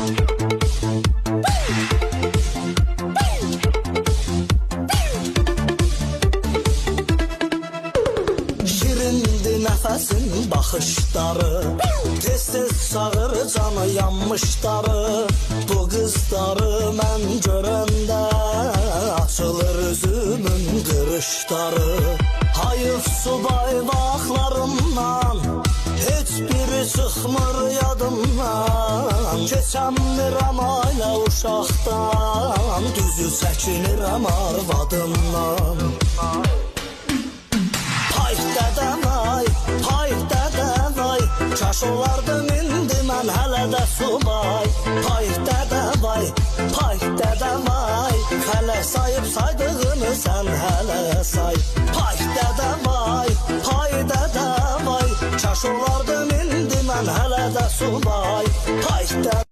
Şirindi nəfəsin baxışları, tez-tez çağır canı yanmışları. Bu qızları mən görəndə açılır üzümün qırışları. Hayıf subay vaxtlarımdan heç biri çıxmır yadımdan. Keçəmirəm ailə uşaqdan, düzü çəkinirəm arvadımdan. Hay dədəm ay, hay dədəm ay, kaş olardım indi mən hələ də subay. Hay dədəm ay, hay dədəm ay, hələ sayıb saydığını sən hələ say. Hay dədəm ay, hay dədəm ay, kaş olardım indi mən hələ də subay. Hay dədəm